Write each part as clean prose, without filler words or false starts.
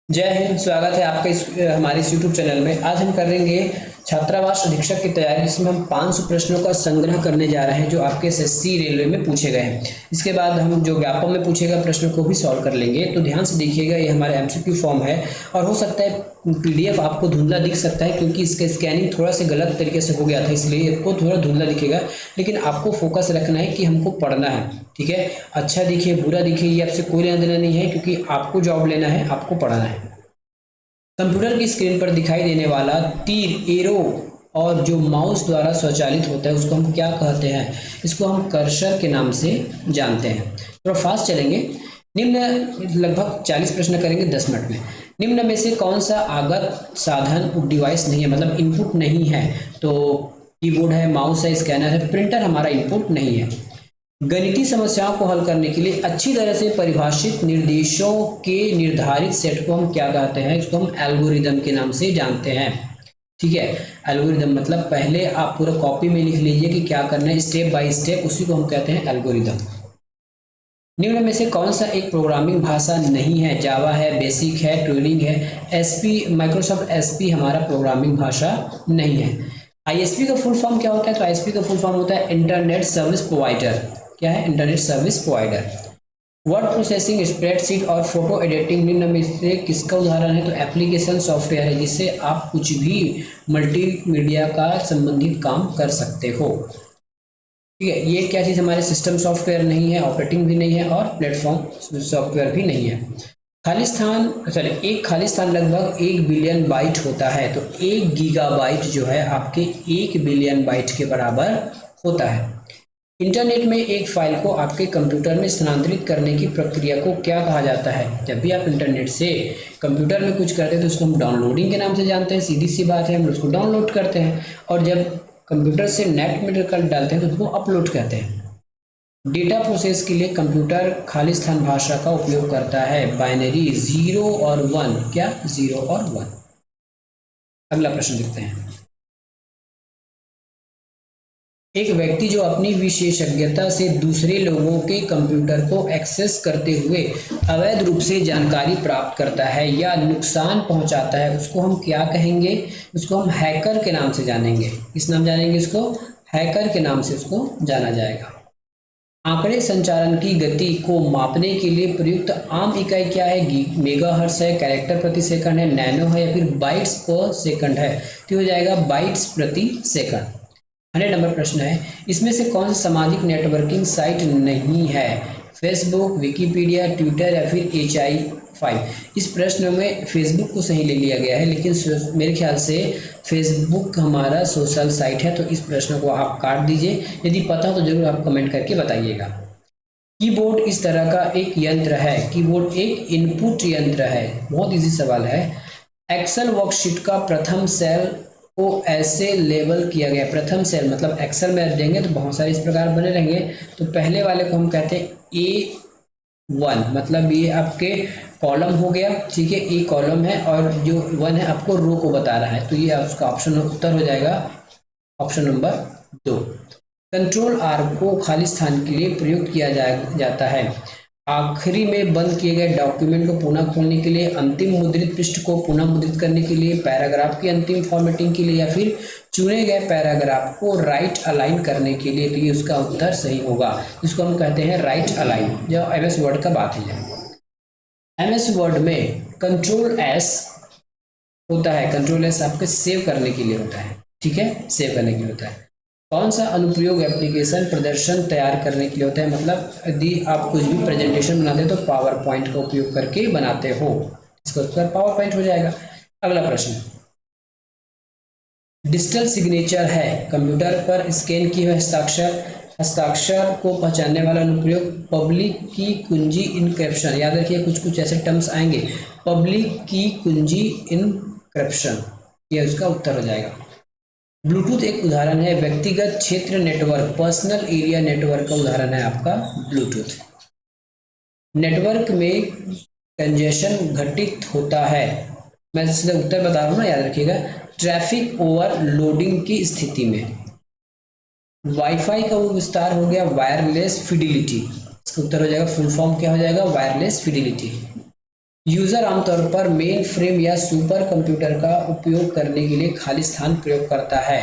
जय हिंद। स्वागत है आपका हमारे इस यूट्यूब चैनल में। आज हम करेंगे छात्रावास अधीक्षक की तैयारी, जिसमें हम 500 प्रश्नों का संग्रह करने जा रहे हैं जो आपके एसएससी रेलवे में पूछे गए हैं। इसके बाद हम जो व्यापक में पूछे गए प्रश्नों को भी सॉल्व कर लेंगे। तो ध्यान से देखिएगा, ये हमारा एमसीक्यू फॉर्म है और हो सकता है पीडीएफ आपको धुंधला दिख सकता है क्योंकि इसका स्कैनिंग थोड़ा सा गलत तरीके से हो गया था, इसलिए आपको थोड़ा धुंधला दिखेगा। लेकिन आपको फोकस रखना है कि हमको पढ़ना है, ठीक है। अच्छा दिखे बुरा दिखे ये आपसे कोई लेना देना नहीं है, क्योंकि आपको जॉब लेना है, आपको पढ़ना है। कंप्यूटर की स्क्रीन पर दिखाई देने वाला तीर, एरो और जो माउस द्वारा स्वचालित होता है उसको हम क्या कहते हैं? इसको हम कर्सर के नाम से जानते हैं। थोड़ा फास्ट चलेंगे। निम्न लगभग 40 प्रश्न करेंगे 10 मिनट में। निम्न में से कौन सा आगत साधन डिवाइस नहीं है, मतलब इनपुट नहीं है? तो कीबोर्ड है, माउस है, स्कैनर है, प्रिंटर हमारा इनपुट नहीं है। गणितीय समस्याओं को हल करने के लिए अच्छी तरह से परिभाषित निर्देशों के निर्धारित सेट को हम क्या कहते हैं? इसको हम एल्गोरिदम के नाम से जानते हैं, ठीक है। एल्गोरिदम मतलब पहले आप पूरा कॉपी में लिख लीजिए कि क्या करना है, स्टेप बाय स्टेप, उसी को हम कहते हैं एल्गोरिदम। निम्न में से कौन सा एक प्रोग्रामिंग भाषा नहीं है? जावा है, बेसिक है, ट्यूनिंग है, एसपी, माइक्रोसॉफ्ट एसपी हमारा प्रोग्रामिंग भाषा नहीं है। आईएसपी का फुल फॉर्म क्या होता है? तो आईएसपी का फुल फॉर्म होता है इंटरनेट सर्विस प्रोवाइडर। क्या है? Internet service provider. Word processing, spreadsheet और फोटो एडिटिंग निम्न में से किसका उदाहरण है? तो एप्लीकेशन सॉफ्टवेयर है जिससे आप कुछ भी मल्टीमीडिया का संबंधित काम कर सकते हो, ठीक है। ये क्या चीज़ हमारे सिस्टम सॉफ्टवेयर नहीं है, ऑपरेटिंग भी नहीं है और प्लेटफॉर्म सॉफ्टवेयर भी नहीं है। खाली स्थान, सॉरी, एक खाली स्थान लगभग 1 बिलियन बाइट होता है। तो 1 गीगाबाइट जो है आपके 1 बिलियन बाइट के बराबर होता है। इंटरनेट में एक फाइल को आपके कंप्यूटर में स्थानांतरित करने की प्रक्रिया को क्या कहा जाता है? जब भी आप इंटरनेट से कंप्यूटर में कुछ करते हैं तो उसको हम डाउनलोडिंग के नाम से जानते हैं, सीधी सी बात है, हम उसको डाउनलोड करते हैं। और जब कंप्यूटर से नेट में डालते हैं तो उसको अपलोड कहते हैं। डेटा प्रोसेस के लिए कंप्यूटर खाली स्थान भाषा का उपयोग करता है, बाइनरी 0 और 1। क्या? 0 और 1। अगला प्रश्न देखते हैं। एक व्यक्ति जो अपनी विशेषज्ञता से दूसरे लोगों के कंप्यूटर को एक्सेस करते हुए अवैध रूप से जानकारी प्राप्त करता है या नुकसान पहुंचाता है, उसको हम क्या कहेंगे? उसको हम हैकर के नाम से जानेंगे। किस नाम जानेंगे इसको? हैकर के नाम से उसको जाना जाएगा। आंकड़े संचारण की गति को मापने के लिए प्रयुक्त आम इकाई क्या है? मेगाहर्ट्ज है, कैरेक्टर प्रति सेकंड है, नैनो है या फिर बाइट्स पर सेकंड है? तो हो जाएगा बाइट्स प्रति सेकंड। 100 नंबर प्रश्न है। इसमें से कौन सा सामाजिक नेटवर्किंग साइट नहीं है? फेसबुक, विकिपीडिया, ट्विटर या फिर HI5? इस प्रश्न में फेसबुक को सही ले लिया गया है, लेकिन मेरे ख्याल से फेसबुक हमारा सोशल साइट है, तो इस प्रश्न को आप काट दीजिए। यदि पता हो तो जरूर आप कमेंट करके बताइएगा। कीबोर्ड इस तरह का एक यंत्र है। कीबोर्ड एक इनपुट यंत्र है। बहुत इजी सवाल है। एक्सेल वर्कशीट का प्रथम सेल को ऐसे लेबल किया गया। प्रथम सेल मतलब एक्सेल में देंगे तो बहुत सारे इस प्रकार बने रहेंगे। तो पहले वाले को हम कहते हैं A1, मतलब ये आपके कॉलम हो गया, ठीक है। ए कॉलम है और जो 1 है आपको रो को बता रहा है, तो ये उसका ऑप्शन उत्तर हो जाएगा ऑप्शन नंबर 2। कंट्रोल R को खाली स्थान के लिए प्रयुक्त किया जाता है। आखिरी में बंद किए गए डॉक्यूमेंट को पुनः खोलने के लिए, अंतिम मुद्रित पृष्ठ को पुनः मुद्रित करने के लिए, पैराग्राफ की अंतिम फॉर्मेटिंग के लिए या फिर चुने गए पैराग्राफ को राइट अलाइन करने के लिए। तो ये उसका उत्तर सही होगा। इसको हम कहते हैं राइट अलाइन। जो MS वर्ड का बात है, MS वर्ड में कंट्रोल S होता है। कंट्रोल S आपके सेव करने के लिए होता है, ठीक है, सेव करने के लिए होता है। कौन सा अनुप्रयोग एप्लीकेशन प्रदर्शन तैयार करने के लिए होता है? मतलब यदि आप कुछ भी प्रेजेंटेशन बनाते हैं तो पावर पॉइंट का उपयोग करके बनाते हो, इसका उत्तर पावर पॉइंट हो जाएगा। अगला प्रश्न, डिजिटल सिग्नेचर है कंप्यूटर पर स्कैन किए हुए हस्ताक्षर। हस्ताक्षर को पहचानने वाला अनुप्रयोग पब्लिक की कुंजी इनक्रिप्शन। याद रखिए कुछ कुछ ऐसे टर्म्स आएंगे, पब्लिक की कुंजी इनक्रिप्शन, ये उसका उत्तर हो जाएगा। ब्लूटूथ एक उदाहरण है। व्यक्तिगत क्षेत्र नेटवर्क, पर्सनल एरिया नेटवर्क का उदाहरण है आपका ब्लूटूथ। नेटवर्क में कंजेशन घटित होता है, मैं सीधा उत्तर बता रहा हूँ ना, याद रखिएगा, ट्रैफिक ओवरलोडिंग की स्थिति में। वाईफाई का वो विस्तार हो गया वायरलेस फिडिलिटी, इसका उत्तर हो जाएगा, फुल फॉर्म क्या हो जाएगा? Wireless fidelity. यूजर आमतौर पर मेन फ्रेम या सुपर कंप्यूटर का उपयोग करने के लिए खाली स्थान प्रयोग करता है,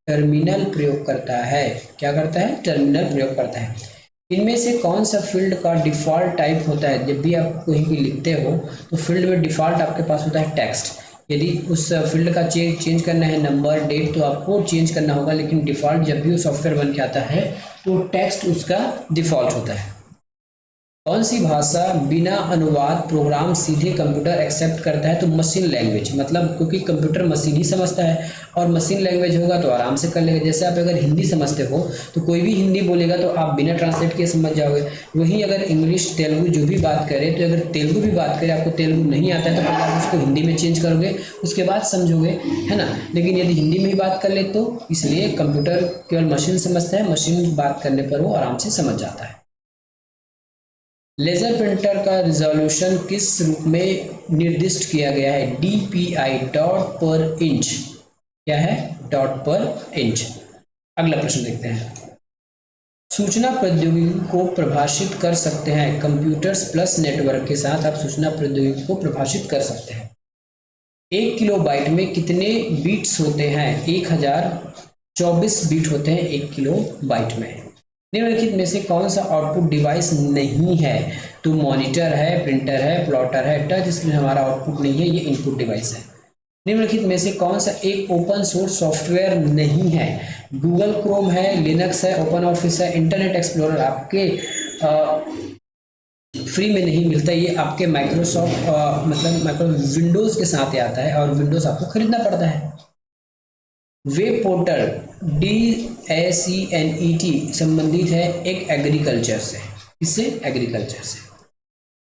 टर्मिनल प्रयोग करता है। क्या करता है? टर्मिनल प्रयोग करता है। इनमें से कौन सा फील्ड का डिफॉल्ट टाइप होता है? जब भी आप कहीं भी लिखते हो तो फील्ड में डिफॉल्ट आपके पास होता है टेक्स्ट। यदि उस फील्ड का चेंज करना है नंबर डेट तो आपको चेंज करना होगा, लेकिन डिफॉल्ट जब भी वो सॉफ्टवेयर बन के आता है तो टेक्स्ट उसका डिफॉल्ट होता है। कौन सी भाषा बिना अनुवाद प्रोग्राम सीधे कंप्यूटर एक्सेप्ट करता है? तो मशीन लैंग्वेज, मतलब क्योंकि कंप्यूटर मशीन ही समझता है और मशीन लैंग्वेज होगा तो आराम से कर लेगा। जैसे आप अगर हिंदी समझते हो तो कोई भी हिंदी बोलेगा तो आप बिना ट्रांसलेट किए समझ जाओगे। वहीं अगर इंग्लिश तेलुगु जो भी बात करे तो अगर तेलुगु भी बात करे, आपको तेलुगु नहीं आता है तो पहले आप उसको हिंदी में चेंज करोगे, उसके बाद समझोगे, है ना। लेकिन यदि हिंदी में ही बात कर ले तो इसलिए कंप्यूटर केवल मशीन समझता है, मशीन बात करने पर वो आराम से समझ जाता है। लेजर प्रिंटर का रिजोल्यूशन किस रूप में निर्दिष्ट किया गया है? DPI, डॉट पर इंच। क्या है? डॉट पर इंच। अगला प्रश्न देखते हैं। सूचना प्रौद्योगिकी को परिभाषित कर सकते हैं। कंप्यूटर्स प्लस नेटवर्क के साथ आप सूचना प्रौद्योगिकी को परिभाषित कर सकते हैं। 1 किलोबाइट में कितने बीट्स होते हैं? 1024 बीट होते हैं 1 किलोबाइट में। निम्नलिखित में से कौन सा आउटपुट डिवाइस नहीं है? तो मॉनिटर है, प्रिंटर है, प्लॉटर है। टच स्क्रीन हमारा आउटपुट नहीं है, ये इनपुट डिवाइस है। निम्नलिखित में से कौन सा एक ओपन सोर्स सॉफ्टवेयर नहीं है? गूगल क्रोम है, लिनक्स है, ओपन ऑफिस है, इंटरनेट एक्सप्लोरर आपके फ्री में नहीं मिलता, ये आपके माइक्रोसॉफ्ट मतलब विंडोज के साथ आता है और विंडोज आपको खरीदना पड़ता है। वेब पोर्टल DACNET संबंधित है एक एग्रीकल्चर से। इससे एग्रीकल्चर से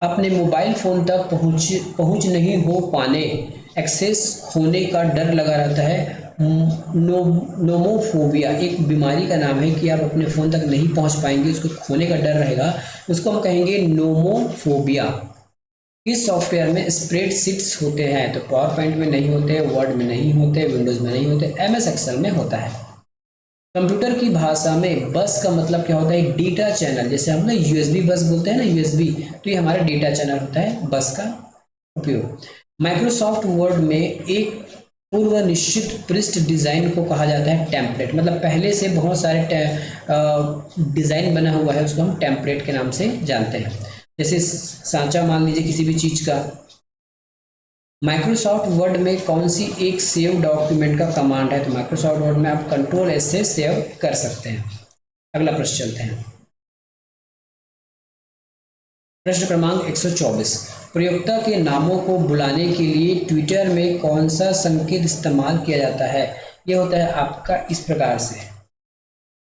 अपने मोबाइल फोन तक पहुंच नहीं हो पाने, एक्सेस खोने का डर लगा रहता है। नोमोफोबिया एक बीमारी का नाम है कि आप अपने फ़ोन तक नहीं पहुंच पाएंगे, उसको खोने का डर रहेगा, उसको हम कहेंगे नोमोफोबिया। इस सॉफ्टवेयर में स्प्रेडशीट्स होते हैं? तो पावर पॉइंट में नहीं होते, वर्ड में नहीं होते, विंडोज में नहीं होते, MS एक्सेल में होता है। कंप्यूटर की भाषा में बस का मतलब क्या होता है? Data channel. जैसे हम ना USB बस बोलते हैं ना, USB, तो ये हमारा डेटा चैनल होता है बस का उपयोग। माइक्रोसॉफ्ट वर्ड में एक पूर्व निश्चित पृष्ठ डिजाइन को कहा जाता है टेम्पलेट। मतलब पहले से बहुत सारे डिजाइन बना हुआ है, उसको हम टेम्पलेट के नाम से जानते हैं। जैसे सांचा मान लीजिए किसी भी चीज का। माइक्रोसॉफ्ट वर्ड में कौन सी एक सेव डॉक्यूमेंट का कमांड है? तो माइक्रोसॉफ्ट वर्ड में आप Ctrl+S से सेव कर सकते हैं। अगला प्रश्न चलते हैं। प्रश्न क्रमांक 124। प्रयोक्ता के नामों को बुलाने के लिए ट्विटर में कौन सा संकेत इस्तेमाल किया जाता है? यह होता है आपका इस प्रकार से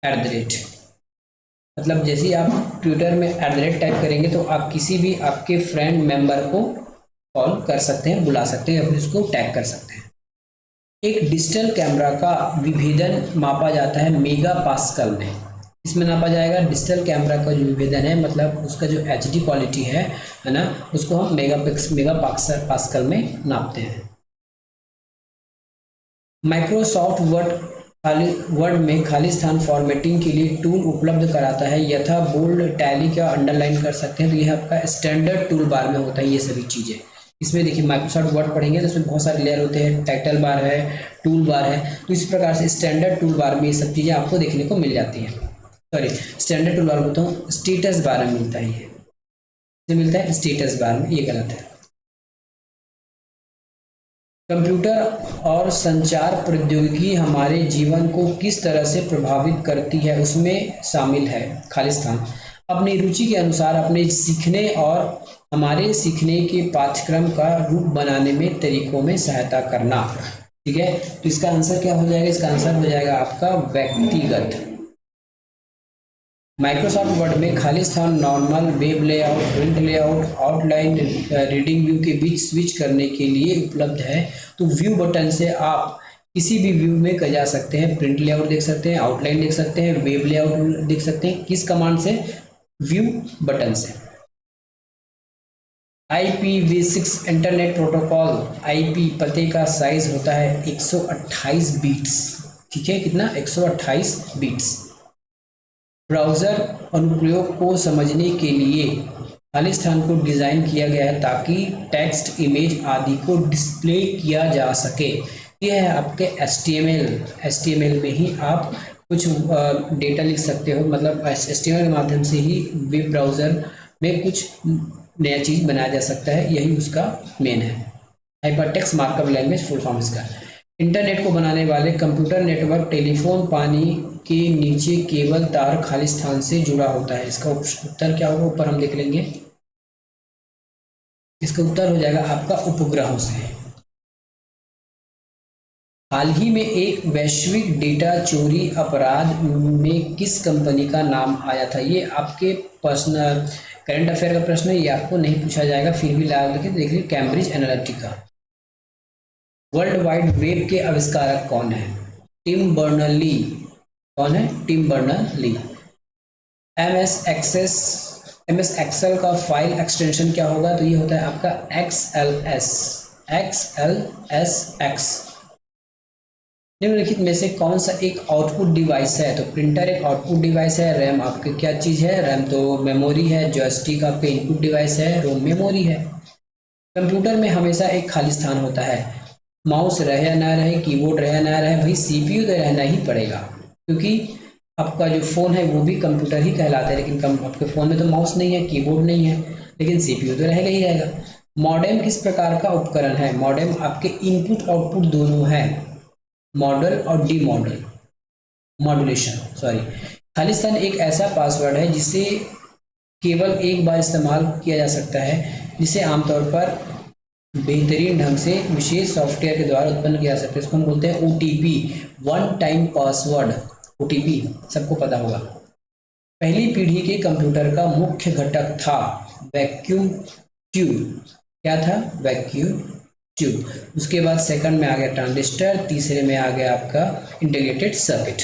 @ मतलब जैसे ही आप ट्विटर में @ टाइप करेंगे तो आप किसी भी आपके फ्रेंड मेंबर को कॉल कर सकते हैं, बुला सकते हैं, या फिर उसको टैग कर सकते हैं। एक डिजिटल कैमरा का विभेदन मापा जाता है मेगा पास्कल में। इसमें नापा जाएगा डिजिटल कैमरा का जो विभेदन है, मतलब उसका जो HD क्वालिटी है ना, उसको हम मेगा पास्कल में नापते हैं। माइक्रोसॉफ्ट वर्ड में खाली स्थान फॉर्मेटिंग के लिए टूल उपलब्ध कराता है, यथा बोल्ड, टैली का अंडरलाइन कर सकते हैं। तो यह आपका स्टैंडर्ड टूल बार में होता है ये सभी चीज़ें। इसमें देखिए माइक्रोसॉफ्ट वर्ड पढ़ेंगे तो इसमें बहुत सारे लेयर होते हैं, टाइटल बार है, टूल बार है, तो इस प्रकार से स्टैंडर्ड टूल बार में ये सब चीज़ें आपको देखने को मिल जाती हैं। सॉरी, स्टैंडर्ड टूल बार बोलता हूँ, स्टेटस बार में मिलता है, ये मिलता है स्टेटस बार में, ये गलत है। कंप्यूटर और संचार प्रौद्योगिकी हमारे जीवन को किस तरह से प्रभावित करती है? उसमें शामिल है खाली स्थान अपनी रुचि के अनुसार अपने सीखने और हमारे सीखने के पाठ्यक्रम का रूप बनाने में तरीकों में सहायता करना। ठीक है, तो इसका आंसर क्या हो जाएगा? इसका आंसर हो जाएगा आपका व्यक्तिगत। माइक्रोसॉफ्ट वर्ड में खाली स्थान normal, web layout, print layout, outline, reading view के बीच स्विच करने के लिए उपलब्ध है। तो व्यू बटन से आप किसी भी व्यू में जा सकते हैं, प्रिंट लेआउट देख सकते हैं, आउटलाइन देख सकते हैं, वेब लेआउट देख सकते हैं। किस कमांड से? व्यू बटन से। IPv6 इंटरनेट प्रोटोकॉल IP पते का साइज होता है 128 बीट्स। ठीक है, कितना? 128 बीट्स। ब्राउज़र अनुप्रयोग को समझने के लिए खाली स्थान को डिज़ाइन किया गया है ताकि टेक्स्ट, इमेज आदि को डिस्प्ले किया जा सके। यह है आपके HTML में ही आप कुछ डेटा लिख सकते हो, मतलब HTML के माध्यम से ही वेब ब्राउज़र में कुछ नया चीज़ बनाया जा सकता है, यही उसका मेन है। Hypertext markup language full form इसका। इंटरनेट को बनाने वाले कंप्यूटर नेटवर्क टेलीफोन पानी के नीचे केबल तार खाली स्थान से जुड़ा होता है। इसका उत्तर क्या होगा, ऊपर हम देख लेंगे। इसका उत्तर हो जाएगा आपका उपग्रहों से। हाल ही में एक वैश्विक डेटा चोरी अपराध में किस कंपनी का नाम आया था? ये आपके पर्सनल करंट अफेयर का प्रश्न है, ये आपको नहीं पूछा जाएगा, फिर भी ला देखिए देखिए Cambridge Analytica. World wide web के आविष्कारक कौन है? Tim Berners Lee. कौन है? Tim Berners Lee. MS Excel का फाइल एक्सटेंशन क्या होगा? तो ये होता है आपका XLSX। निम्नलिखित में से कौन सा एक आउटपुट डिवाइस है? तो प्रिंटर एक आउटपुट डिवाइस है। रैम आपकी क्या चीज़ है? रैम तो मेमोरी है। जॉयस्टिक आपके इनपुट डिवाइस है। रोम मेमोरी है। कंप्यूटर में हमेशा एक खाली स्थान होता है। माउस रहे या ना रहे, कीबोर्ड रहे या ना रहे, भाई CPU तो रहना ही पड़ेगा, क्योंकि आपका जो फ़ोन है वो भी कंप्यूटर ही कहलाता है। लेकिन आपके फ़ोन में तो माउस नहीं है, कीबोर्ड नहीं है, लेकिन CPU तो रहेगा ही रहेगा। मॉडेम किस प्रकार का उपकरण है? मॉडेम आपके इनपुट आउटपुट दोनों है, मॉडल और डी मॉड्यूलेशन सॉरी। खाली स्थान एक ऐसा पासवर्ड है जिसे केवल एक बार इस्तेमाल किया जा सकता है, जिसे आमतौर पर बेहतरीन ढंग से विशेष सॉफ्टवेयर के द्वारा उत्पन्न किया जा सकता है। इसको हम बोलते हैं OTP, one time password. OTP सबको पता होगा। पहली पीढ़ी के कंप्यूटर का मुख्य घटक था वैक्यूम ट्यूब। क्या था? Vacuum tube. उसके बाद सेकंड में आ गया ट्रांजिस्टर, तीसरे में आ गया आपका इंटीग्रेटेड सर्किट।